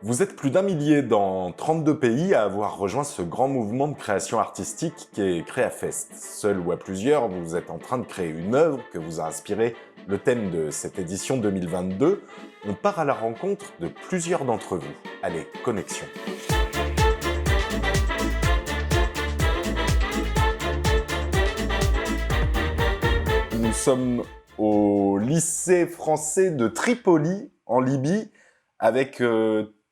Vous êtes plus d'un millier dans 32 pays à avoir rejoint ce grand mouvement de création artistique qui est Créafest. Seul ou à plusieurs, vous êtes en train de créer une œuvre que vous a inspiré le thème de cette édition 2022. On part à la rencontre de plusieurs d'entre vous. Allez, connexion. Nous sommes au lycée français de Tripoli, en Libye, avec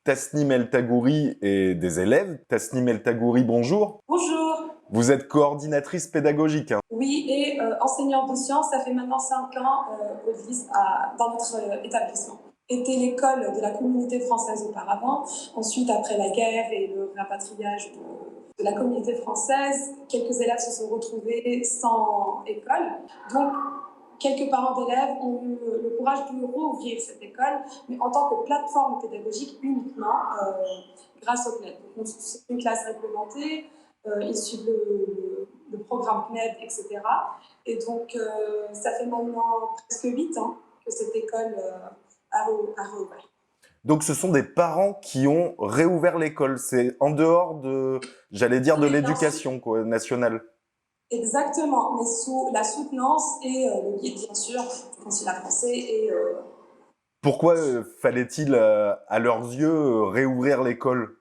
Tasnim El Tagouri et des élèves. Tasnim El Tagouri, bonjour. Bonjour. Vous êtes coordinatrice pédagogique. Oui, et enseignante de sciences, ça fait maintenant 5 ans dans notre établissement. Était l'école de la communauté française auparavant. Ensuite, après la guerre et le rapatriage de la communauté française, quelques élèves se sont retrouvés sans école. Donc, quelques parents d'élèves ont eu le courage de rouvrir cette école, mais en tant que plateforme pédagogique uniquement grâce au CNED. Donc, c'est une classe réglementée, ils suivent le programme CNED, etc. Et donc, ça fait maintenant presque 8 ans que cette école a réouvert. Donc ce sont des parents qui ont réouvert l'école. C'est en dehors de, j'allais dire, de l'éducation nationale. Exactement, mais sous la soutenance et le guide, bien sûr, du consulat français. Et, Pourquoi fallait-il, à leurs yeux, réouvrir l'école ?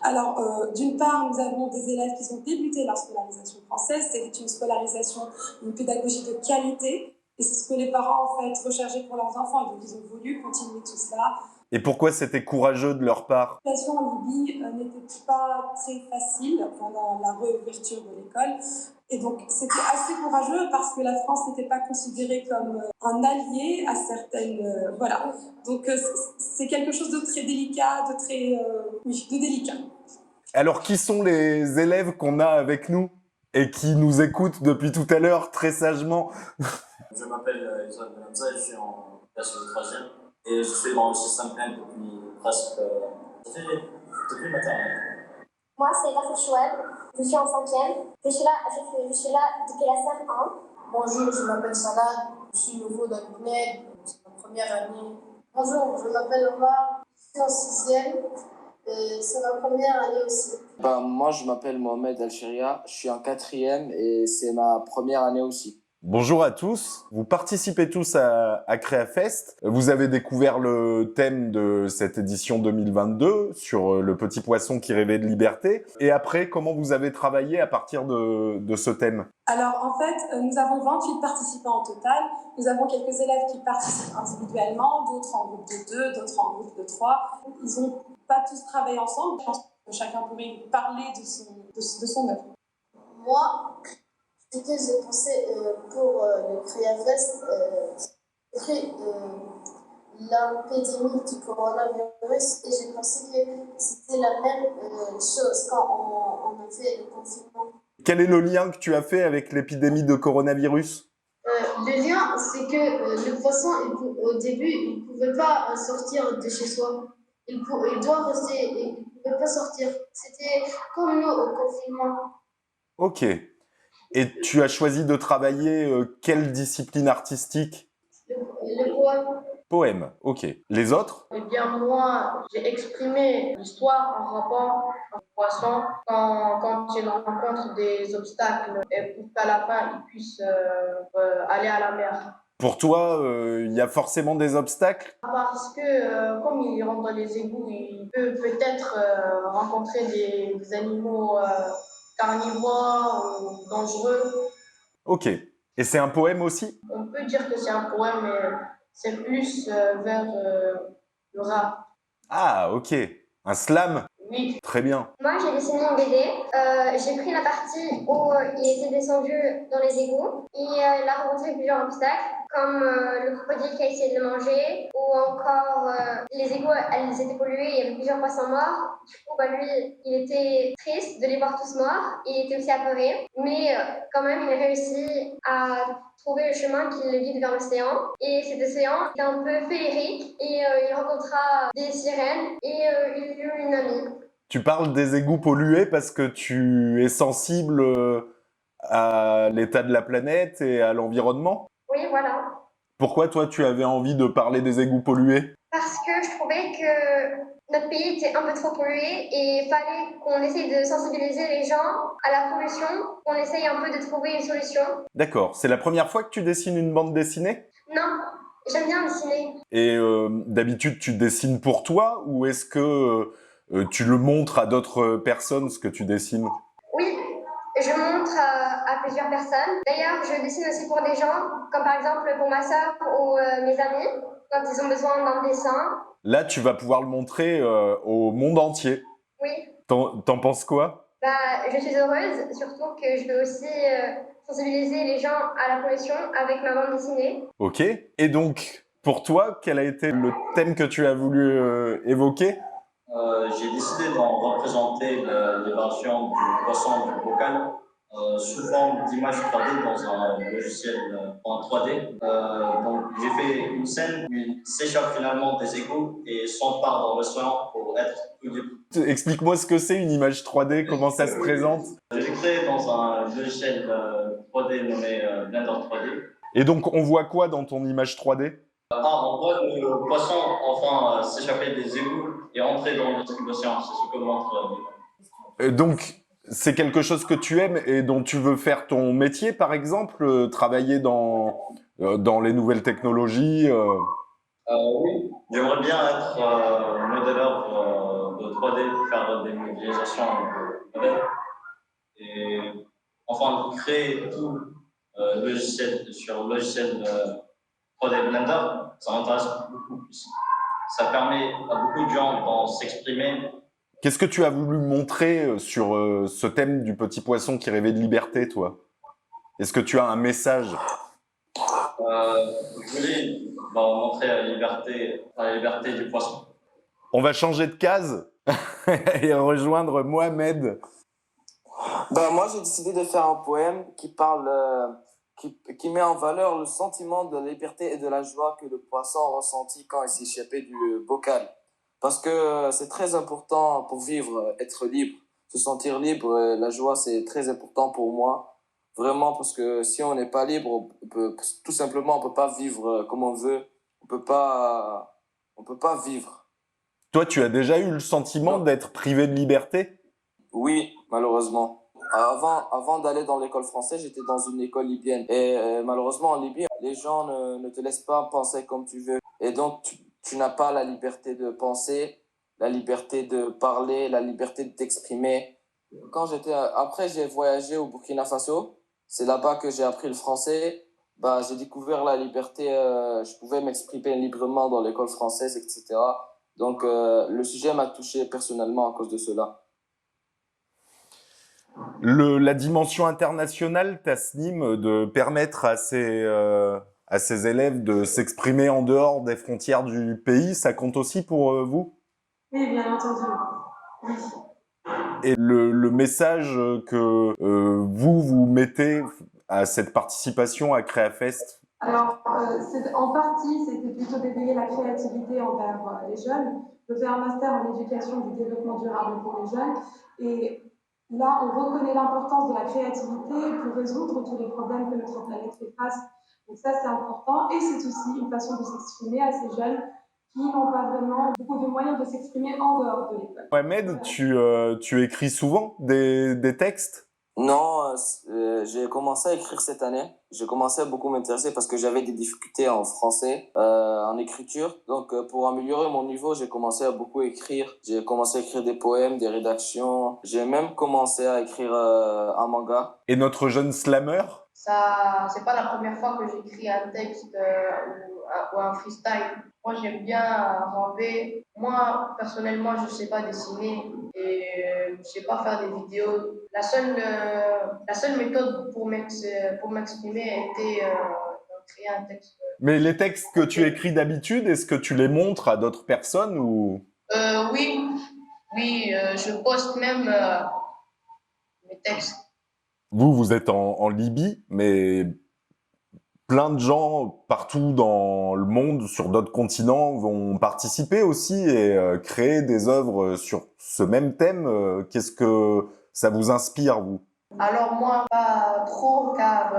Alors, d'une part, nous avons des élèves qui ont débuté leur scolarisation française. C'est une scolarisation, une pédagogie de qualité. Et c'est ce que les parents, en fait, recherchaient pour leurs enfants. Et donc, ils ont voulu continuer tout cela. Et pourquoi c'était courageux de leur part ? La situation en Libye n'était pas très facile pendant la réouverture de l'école. Et donc, c'était assez courageux parce que la France n'était pas considérée comme un allié à certaines... voilà. Donc, c'est quelque chose de très délicat, de délicat. Alors, qui sont les élèves qu'on a avec nous et qui nous écoutent depuis tout à l'heure très sagement ? Je m'appelle Isaac Benamza, je suis en classe de 3e et je suis dans le système CNED depuis presque... depuis maternelle. Moi, c'est Rafik Choueb, je suis en 5e. Je suis là depuis la CM1. Bonjour, je m'appelle Salah, je suis nouveau dans le CNED, c'est ma première année. Bonjour, je m'appelle Omar, je suis en 6e et c'est ma première année aussi. Moi, je m'appelle Mohamed Alcheria, je suis en 4e et c'est ma première année aussi. Bonjour à tous, vous participez tous à Créafest. Vous avez découvert le thème de cette édition 2022 sur le petit poisson qui rêvait de liberté. Et après, comment vous avez travaillé à partir de ce thème ? Alors, en fait, nous avons 28 participants en total. Nous avons quelques élèves qui participent individuellement, d'autres en groupe de 2, d'autres en groupe de 3. Ils n'ont pas tous travaillé ensemble. Je pense que chacun pourrait parler de son œuvre. Moi, ce que j'ai pensé pour le Créafest, c'est l'épidémie du coronavirus et j'ai pensé que c'était la même chose quand on a fait le confinement. Quel est le lien que tu as fait avec l'épidémie de coronavirus ? Le lien, c'est que le poisson, au début, il ne pouvait pas sortir de chez soi. Il doit rester, il ne pouvait pas sortir. C'était comme nous au confinement. Ok. Et tu as choisi de travailler quelle discipline artistique ? Le poème. Poème, ok. Les autres ? Eh bien, moi, j'ai exprimé l'histoire en rapport au poisson quand il rencontre des obstacles et pour qu'à la fin, il puisse aller à la mer. Pour toi, il y a forcément des obstacles ? Parce que comme il rentre dans les égouts, il peut peut-être rencontrer des animaux carnivores ou dangereux. Ok. Et c'est un poème aussi ? On peut dire que c'est un poème, mais c'est plus vers le rap. Ah, ok. Un slam ? Oui. Très bien. Moi, j'ai dessiné une BD. J'ai pris la partie où il était descendu dans les égouts et il a rencontré plusieurs obstacles, comme le crocodile qui a essayé de le manger, ou encore les égouts, elles étaient polluées, il y avait plusieurs poissons morts. Du coup, lui, il était triste de les voir tous morts, il était aussi apeuré, mais quand même, il a réussi à trouver le chemin qui le guide vers l'océan. Et cet océan était un peu féerique et il rencontra des sirènes et il eut une amie. Tu parles des égouts pollués parce que tu es sensible à l'état de la planète et à l'environnement ? Oui, voilà. Pourquoi toi tu avais envie de parler des égouts pollués ? Parce que je trouvais que notre pays était un peu trop pollué et il fallait qu'on essaye de sensibiliser les gens à la pollution, qu'on essaye un peu de trouver une solution. D'accord. C'est la première fois que tu dessines une bande dessinée? Non, j'aime bien dessiner. Et d'habitude, tu dessines pour toi ou est-ce que tu le montres à d'autres personnes ce que tu dessines? Oui, je montre à plusieurs personnes. D'ailleurs, je dessine aussi pour des gens, comme par exemple pour ma sœur ou mes amis, quand ils ont besoin d'un dessin. Là, tu vas pouvoir le montrer au monde entier. Oui, T'en penses quoi? je suis heureuse, surtout que je veux aussi sensibiliser les gens à la pollution avec ma bande dessinée. Ok. Et donc, pour toi, quel a été le thème que tu as voulu évoquer? J'ai décidé d'en représenter la libération du poisson du bocal sous forme d'image 3D dans un logiciel en 3D. Donc j'ai fait une scène où il s'échappe finalement des égouts et s'empare dans l'océan pour être plus libre. Explique-moi ce que c'est une image 3D, comment ça se présente. Je l'ai créé dans un logiciel 3D nommé Blender 3D. Et donc, on voit quoi dans ton image 3D? On voit le poisson enfin s'échapper des égouts et entrer dans l'océan. C'est ce que montre Donc, c'est quelque chose que tu aimes et dont tu veux faire ton métier, par exemple, travailler dans les nouvelles technologies. Oui, j'aimerais bien être modéleur de 3D, faire des modélisations de modèles et enfin créer tout logiciel sur le logiciel 3D Blender. Ça m'intéresse beaucoup plus. Ça permet à beaucoup de gens d'en s'exprimer. Qu'est-ce que tu as voulu montrer sur ce thème du petit poisson qui rêvait de liberté, toi? Est-ce que tu as un message? Je voulais montrer la liberté du poisson. On va changer de case et rejoindre Mohamed. Moi, j'ai décidé de faire un poème qui parle, qui met en valeur le sentiment de la liberté et de la joie que le poisson ressentit quand il s'est échappé du bocal. Parce que c'est très important pour vivre, être libre, se sentir libre. La joie, c'est très important pour moi. Vraiment, parce que si on n'est pas libre, tout simplement, on peut pas vivre comme on veut. On peut pas vivre. Toi, tu as déjà eu le sentiment d'être privé de liberté? Oui, malheureusement. Avant d'aller dans l'école française, j'étais dans une école libyenne. Et malheureusement, en Libye, les gens ne te laissent pas penser comme tu veux. Et donc, tu n'as pas la liberté de penser, la liberté de parler, la liberté de t'exprimer. Après, j'ai voyagé au Burkina Faso. C'est là-bas que j'ai appris le français. J'ai découvert la liberté. Je pouvais m'exprimer librement dans l'école française, etc. Donc, le sujet m'a touché personnellement à cause de cela. La dimension internationale, Tasnim, de permettre à ces élèves de s'exprimer en dehors des frontières du pays, ça compte aussi pour vous? Oui, bien entendu. Oui. Et le message que vous mettez à cette participation à CréaFest? Alors, en partie, c'était plutôt d'éveiller la créativité envers les jeunes. Je fais un master en éducation du développement durable pour les jeunes. Et là, on reconnaît l'importance de la créativité pour résoudre tous les problèmes que notre planète fait face. Donc ça, c'est important. Et c'est aussi une façon de s'exprimer à ces jeunes qui n'ont pas vraiment beaucoup de moyens de s'exprimer en dehors de l'école. Mohamed, tu écris souvent des textes? Non, j'ai commencé à écrire cette année. J'ai commencé à beaucoup m'intéresser parce que j'avais des difficultés en français, en écriture. Donc, pour améliorer mon niveau, j'ai commencé à beaucoup écrire. J'ai commencé à écrire des poèmes, des rédactions. J'ai même commencé à écrire un manga. Et notre jeune slammer? Ça, c'est pas la première fois que j'écris un texte ou un freestyle. Moi, j'aime bien ramper. Moi, personnellement, je sais pas dessiner et je sais pas faire des vidéos. La seule méthode pour m'exprimer était de créer un texte. Mais les textes que tu écris d'habitude, est-ce que tu les montres à d'autres personnes ou? Oui, oui, je poste même mes textes. Vous êtes en Libye, mais plein de gens partout dans le monde, sur d'autres continents, vont participer aussi et créer des œuvres sur ce même thème. Qu'est-ce que ça vous inspire, vous? Alors moi, pas trop, car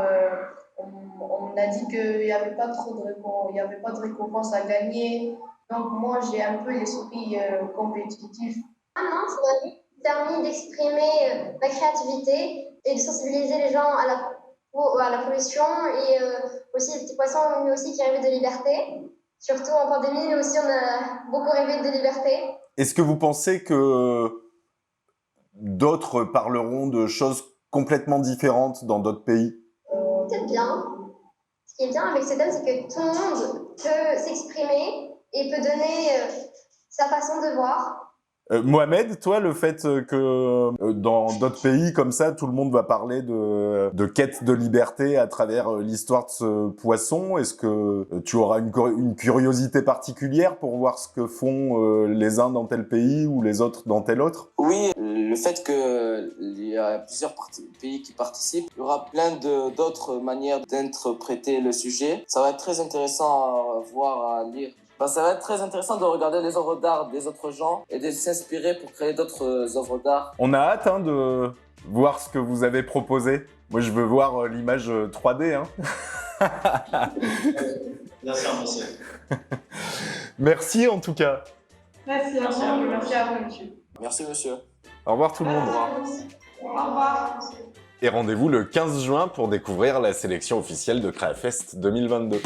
on a dit qu'il n'y avait pas trop de il y avait pas de récompense à gagner. Donc, moi, j'ai un peu l'esprit compétitif. Ah non, ça m'a permis d'exprimer ma créativité et de sensibiliser les gens à la pollution et aussi les petits poissons, nous aussi, qui rêvaient de liberté. Surtout en pandémie, nous aussi, on a beaucoup rêvé de liberté. Est-ce que vous pensez que d'autres parleront de choses complètement différentes dans d'autres pays? Peut-être bien. Ce qui est bien avec ce thème, c'est que tout le monde peut s'exprimer et peut donner sa façon de voir. Mohamed, toi, le fait que dans d'autres pays comme ça, tout le monde va parler de quête de liberté à travers l'histoire de ce poisson, est-ce que tu auras une curiosité particulière pour voir ce que font les uns dans tel pays ou les autres dans tel autre? Oui, le fait qu'il y a plusieurs pays qui participent, il y aura plein d'autres manières d'interpréter le sujet. Ça va être très intéressant à voir, à lire. Ça va être très intéressant de regarder les œuvres d'art des autres gens et de s'inspirer pour créer d'autres œuvres d'art. On a hâte de voir ce que vous avez proposé. Moi, je veux voir l'image 3D. Bien sûr, monsieur. Merci en tout cas. Merci à vous. Merci à vous, monsieur. Merci, monsieur. Au revoir tout le monde. Au revoir. Et rendez-vous le 15 juin pour découvrir la sélection officielle de CréaFest 2022.